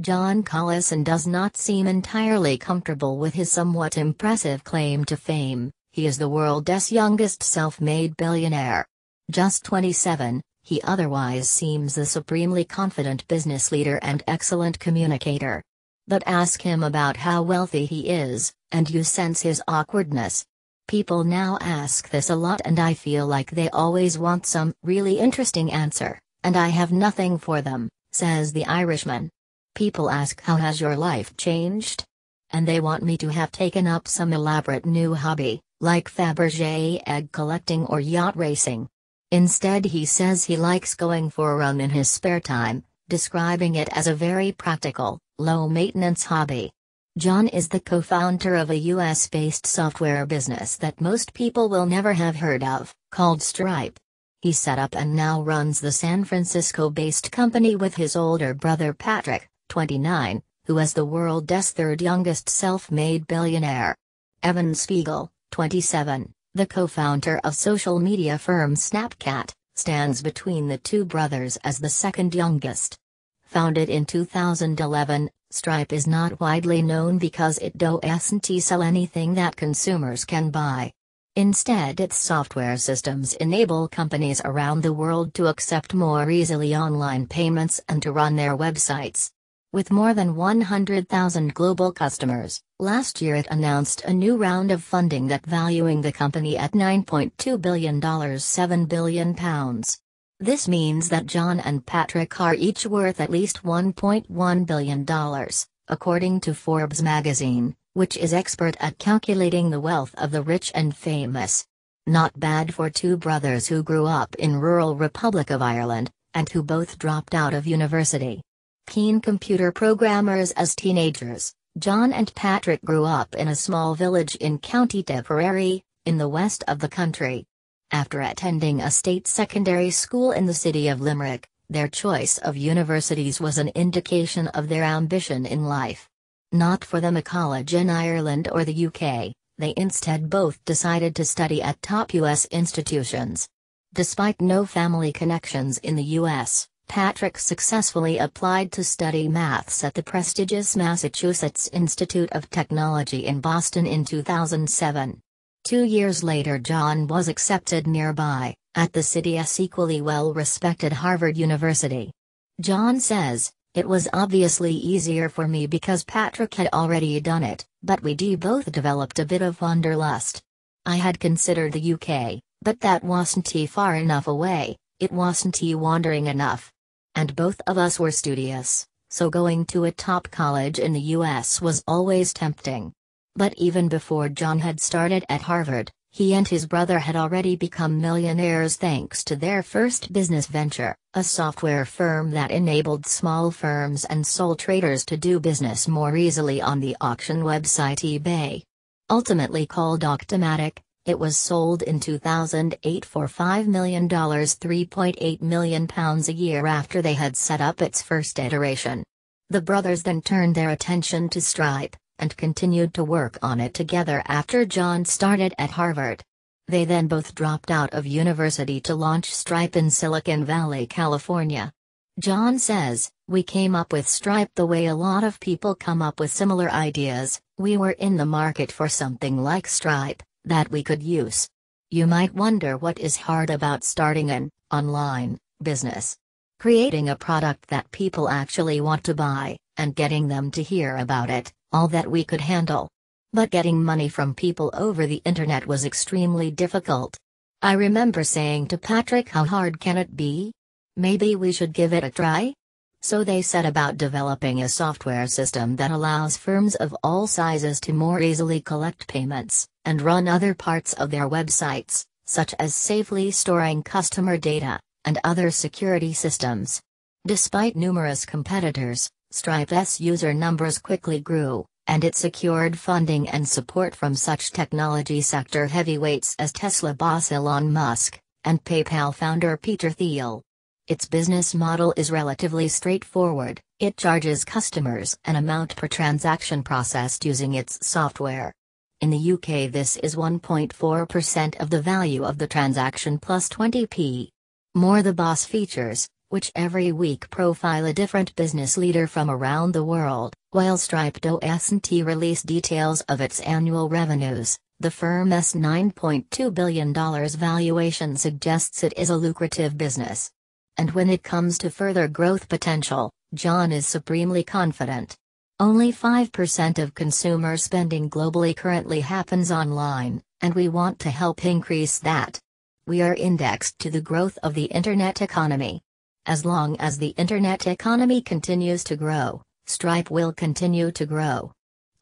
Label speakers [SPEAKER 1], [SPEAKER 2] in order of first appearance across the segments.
[SPEAKER 1] John Collison does not seem entirely comfortable with his somewhat impressive claim to fame. He is the world's youngest self-made billionaire. Just 27, he otherwise seems a supremely confident business leader and excellent communicator. But ask him about how wealthy he is, and you sense his awkwardness. People now ask this a lot and I feel like they always want some really interesting answer, and I have nothing for them, says the Irishman. People ask how has your life changed? And they want me to have taken up some elaborate new hobby, like Fabergé egg collecting or yacht racing. Instead he says he likes going for a run in his spare time, describing it as a very practical, low-maintenance hobby. John is the co-founder of a US-based software business that most people will never have heard of, called Stripe. He set up and now runs the San Francisco-based company with his older brother Patrick, 29, who is the world's third youngest self-made billionaire. Evan Spiegel, 27, the co-founder of social media firm Snapchat, stands between the two brothers as the second youngest. Founded in 2011, Stripe is not widely known because it doesn't sell anything that consumers can buy. Instead, its software systems enable companies around the world to accept more easily online payments and to run their websites. With more than 100,000 global customers, last year it announced a new round of funding that valuing the company at $9.2 billion, £7 billion. This means that John and Patrick are each worth at least $1.1 billion, according to Forbes magazine, which is expert at calculating the wealth of the rich and famous. Not bad for two brothers who grew up in rural Republic of Ireland, and who both dropped out of university. Keen computer programmers as teenagers, John and Patrick grew up in a small village in County Tipperary, in the west of the country. After attending a state secondary school in the city of Limerick, their choice of universities was an indication of their ambition in life. Not for them a college in Ireland or the UK, they instead both decided to study at top US institutions. Despite no family connections in the US, Patrick successfully applied to study maths at the prestigious Massachusetts Institute of Technology in Boston in 2007. 2 years later John was accepted nearby, at the city's equally well-respected Harvard University. John says, "It was obviously easier for me because Patrick had already done it, but we both developed a bit of wanderlust. I had considered the UK, but that wasn't far enough away, it wasn't wandering enough. And both of us were studious, so going to a top college in the US was always tempting." But even before John had started at Harvard, he and his brother had already become millionaires thanks to their first business venture, a software firm that enabled small firms and sole traders to do business more easily on the auction website eBay. Ultimately called Octomatic, it was sold in 2008 for $5 million, £3.8 million a year after they had set up its first iteration. The brothers then turned their attention to Stripe, and continued to work on it together after John started at Harvard. They then both dropped out of university to launch Stripe in Silicon Valley, California. John says, "We came up with Stripe the way a lot of people come up with similar ideas. We were in the market for something like Stripe, that we could use." You might wonder what is hard about starting an online business. Creating a product that people actually want to buy, and getting them to hear about it, all that we could handle. But getting money from people over the internet was extremely difficult. I remember saying to Patrick, "How hard can it be? Maybe we should give it a try?" So they set about developing a software system that allows firms of all sizes to more easily collect payments, and run other parts of their websites, such as safely storing customer data, and other security systems. Despite numerous competitors, Stripe's user numbers quickly grew, and it secured funding and support from such technology sector heavyweights as Tesla boss Elon Musk, and PayPal founder Peter Thiel. Its business model is relatively straightforward. It charges customers an amount per transaction processed using its software. In the UK this is 1.4% of the value of the transaction plus 20p. More the boss features, which every week profile a different business leader from around the world. While Stripe doesn't release details of its annual revenues, the firm's $9.2 billion valuation suggests it is a lucrative business. And when it comes to further growth potential, John is supremely confident. Only 5% of consumer spending globally currently happens online, and we want to help increase that. We are indexed to the growth of the internet economy. As long as the internet economy continues to grow, Stripe will continue to grow.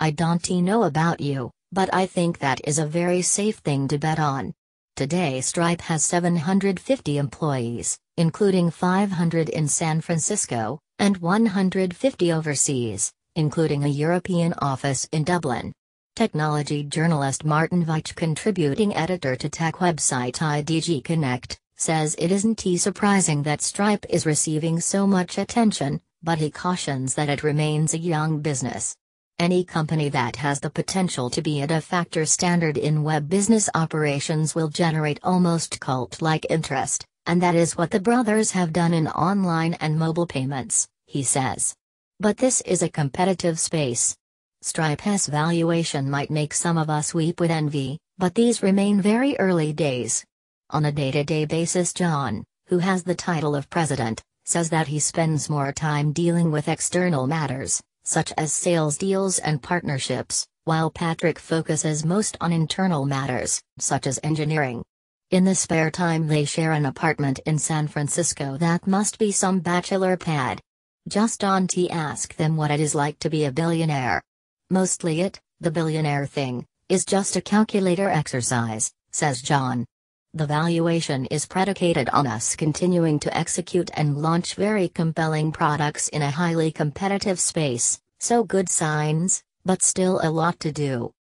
[SPEAKER 1] I don't know about you, but I think that is a very safe thing to bet on. Today Stripe has 750 employees, including 500 in San Francisco, and 150 overseas, including a European office in Dublin. Technology journalist Martin Veitch, contributing editor to tech website IDG Connect, says it isn't surprising that Stripe is receiving so much attention, but he cautions that it remains a young business. Any company that has the potential to be a de facto standard in web business operations will generate almost cult-like interest, and that is what the brothers have done in online and mobile payments, he says. But this is a competitive space. Stripe's valuation might make some of us weep with envy, but these remain very early days. On a day-to-day basis, John, who has the title of president, says that he spends more time dealing with external matters, such as sales deals and partnerships, while Patrick focuses most on internal matters, such as engineering. In the spare time they share an apartment in San Francisco that must be some bachelor pad. Just don't ask them what it is like to be a billionaire. Mostly the billionaire thing, is just a calculator exercise, says John. The valuation is predicated on us continuing to execute and launch very compelling products in a highly competitive space, so good signs, but still a lot to do.